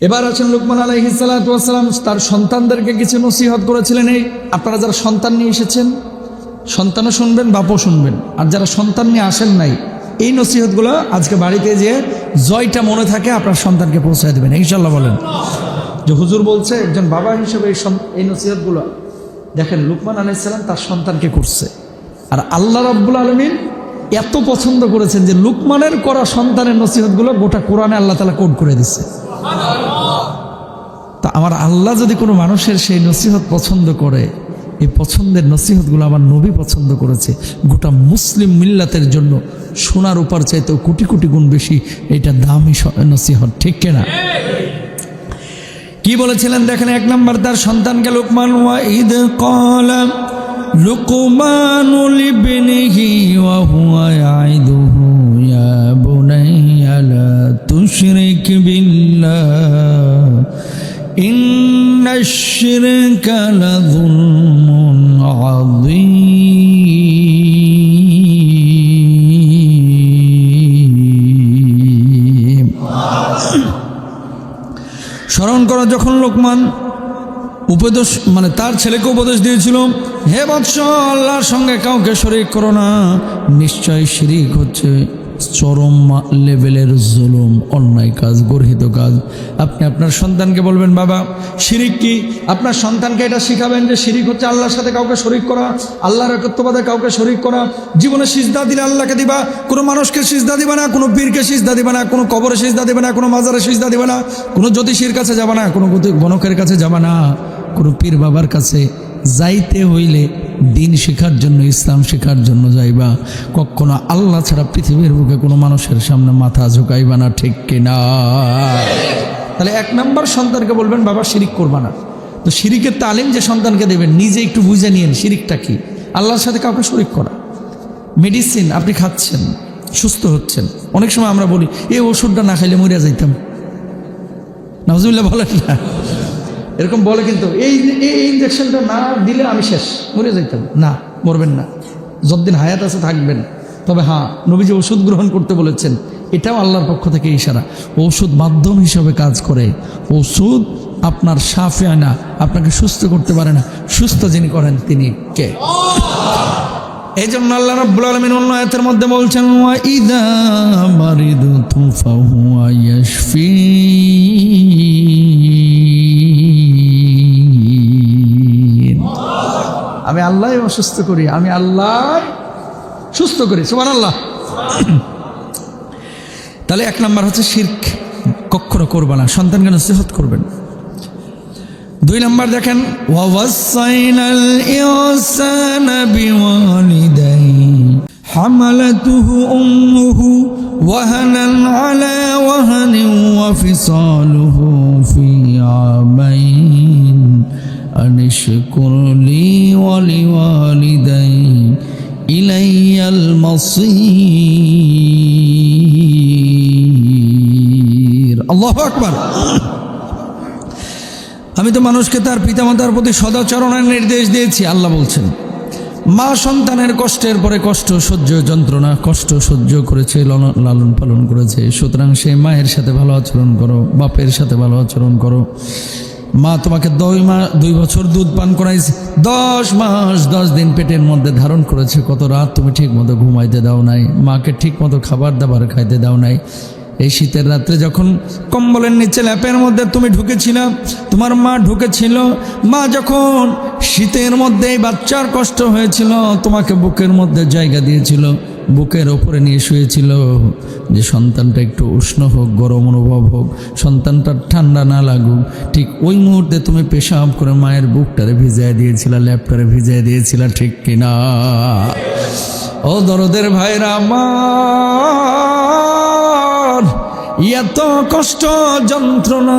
এবার আছেন লুকমান আলাইহিস সালাতু ওয়াস সালাম, তার সন্তানদেরকে কিছু নসিহত করেছিলেন। এই আপনারা যারা সন্তান নিয়ে এসেছেন, সন্তানও শুনবেন, বাপও শুনবেন। আর যারা সন্তান নিয়ে আসেন নাই, এই নসিহতগুলো আজকে বাড়িতে যে জয়টা মনে থাকে আপনার সন্তানকে পৌঁছায় দেবেন ইনশাল্লাহ। বলেন যে হুজুর বলছে একজন বাবা হিসেবে এই নসিহতগুলো দেখেন লুকমান আলাইহিস সালাম তার সন্তানকে করছে। আর আল্লাহ রাব্বুল আলামিন এত পছন্দ করেছেন যে লুকমানের করা সন্তানের নসিহতগুলো গোটা কোরআনে আল্লাহ তাআলা কোড করে দিচ্ছে। তা আমার আল্লাহ যদি কোনো মানুষের সেই নসিহত পছন্দ করে, এই পছন্দের নসিহতগুলো আমার নবী পছন্দ করেছে, গোটা মুসলিম মিল্লাতের জন্য সোনার উপর চাইতেও কোটি কোটি গুণ বেশি এটা দামি নসিহত, ঠিক কিনা? কি বলেছিলেন দেখেন, এক নম্বর তার সন্তানকে লুকমান, ওয়াইদ ক্বালা লুকমানু লিবনিহি ওয়া হুয়া ইয়াইদুহু ইয়া বুনাইয়া লা তুশরিক বিল্লাহ ইন্নাশ শিরকা লাযুলমুন আযীম। স্মরণ করো যখন লোকমান উপদেশ তার ছেলেকে উপদেশ দিয়েছিল, হে বৎস, আল্লাহর সঙ্গে কাউকে শরীক করো না, নিশ্চয় শিরিক হচ্ছে চরম লেভেলের জুলুম, অন্যায় কাজ, গর্হিত কাজ। আপনি আপনার সন্তানকে বলবেন বাবা শিরিক কি, আপনার সন্তানকে এটা শিখাবেন যে শিরিক হচ্ছে আল্লাহর সাথে কাউকে শরীক করা, আল্লাহর একত্ববাদে কাউকে শরীক করা। জীবনে সিজদা দিলে আল্লাহকে দিবা, কোনো মানুষকে সিজদা দিবা না, কোনো পীরকে সিজদা দিবা না, কোনো কবরে সিজদা দিবা না, কোনো মাজারে সিজদা দিবা না, কোনো জ্যোতিষীর কাছে যাবা না, কোনো গণকের কাছে যাবা না, কোনো পীর বাবার কাছে যাইতে হইলে দিন শেখার জন্য, ইসলাম শেখার জন্য যাইবা। কখনো আল্লাহ ছাড়া পৃথিবীর বুকে কোনো মানুষের সামনে মাথা ঝুঁকাইবা না, ঠিক কিনা? তাহলে এক নম্বর সন্তানকে বলবেন বাবা শিরিক করবা না। তো শিরিকের তালিম যে সন্তানকে দেবেন, নিজে একটু বুঝে নিয়েন শিরিকটা কি। আল্লাহর সাথে কাউকে শরীক করা, মেডিসিন আপনি খাচ্ছেন, সুস্থ হচ্ছেন, অনেক সময় আমরা বলি এই ওষুধটা না খাইলে মরিয়া যাইতাম, নাউজুবিল্লাহ বলেন না, এরকম বলে, কিন্তু এই ইঞ্জেকশনটা না দিলে আমি শেষ, মরে যাইতাম। না, মরবেন না, যতদিন হায়াত আছে থাকবেন। তবে হ্যাঁ, নবীজি ওষুধ গ্রহণ করতে বলেছেন, এটাও আল্লাহর পক্ষ থেকে ইশারা। ওষুধ মাধ্যম হিসাবে কাজ করে, ওষুধ আপনার শাফিয়া না, আপনাকে সুস্থ করতে পারে না, সুস্থ যিনি করেন তিনি কে? এই জন্য আল্লাহ রাব্বুল আলামিন অন্য আয়াতের মধ্যে বলছেন, ওয়া ইযা মারিদতু ফাহুয়া ইয়াশফিন। আমি আল্লাহ অসুস্থ করি, আমি আল্লাহ সুস্থ করি, সুবহানাল্লাহ। তাহলে এক নাম্বার হচ্ছে শিরক কখনো করবা না, সন্তানকে নসিহত করবেন। দুই নম্বর দেখেন, ওয়াসাইনাল ইনসানা বিওয়ালিদাইহি হামালাতুহু উম্মুহু ওয়াহানান আলা ওয়াহানিন ওয়া ফিসালুহু ফি আমাইন আনিশকুর লি ওয়া লিওয়ালিদাইহি ইলাইয়াল মাসীর। আল্লাহু আকবার। আমি তো মানুষকে তার পিতামাতার প্রতি সদাচরণের নির্দেশ দিয়েছি। আল্লাহ বলছেন, মা সন্তানের কষ্টের পরে কষ্ট সহ্য, যন্ত্রণা কষ্ট সহ্য করেছে, লালন পালন করেছে, সুতরাং সেই মায়ের সাথে ভালো আচরণ করো, বাপের সাথে ভালো আচরণ করো। মা তোমাকে 2 বছর দুধ পান করাইছে, 10 মাস 10 দিন পেটের মধ্যে ধারণ করেছে, কত রাত তুমি ঠিক মতো ঘুমাইতে দাও নাই, মাকে ঠিক মতো খাবার দাবার খাইতে দাও নাই। এই শীতের রাত্রে যখন কম্বলের নিচে ল্যাপের মধ্যে তুমি ঢুকেছিলা, তোমার মা ঢুকেছিল, মা যখন শীতের মধ্যে এই বাচ্চার কষ্ট হয়েছিল, তোমাকে বুকের মধ্যে জায়গা দিয়েছিল, বুকের ওপরে নিয়ে শুয়েছিল, যে সন্তানটা একটু উষ্ণ হোক, গরম অনুভব হোক, সন্তানটা ঠান্ডা না লাগুক। ঠিক ওই মুহূর্তে তুমি পেশাব করে মায়ের বুকটারে ভিজাই দিয়েছিলা, ল্যাপটারে ভিজাই দিয়েছিলা, ঠিক কিনা? ও দরদের ভাইরা আমার, এত কষ্ট যন্ত্রণা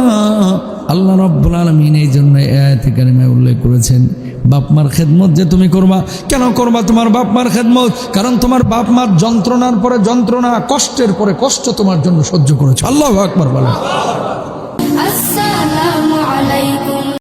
আল্লাহ রাব্বুল আলামিন এই জন্য আয়াতে কারিমায় উল্লেখ করেছেন। বাপ মার খেদমত যে তুমি করবা, কেন করবা তোমার বাপ মার খেদমত? কারণ তোমার বাপ মার যন্ত্রণার পরে যন্ত্রণা, কষ্টের পরে কষ্ট তোমার জন্য সহ্য করেছে। আল্লাহু আকবার বলেন।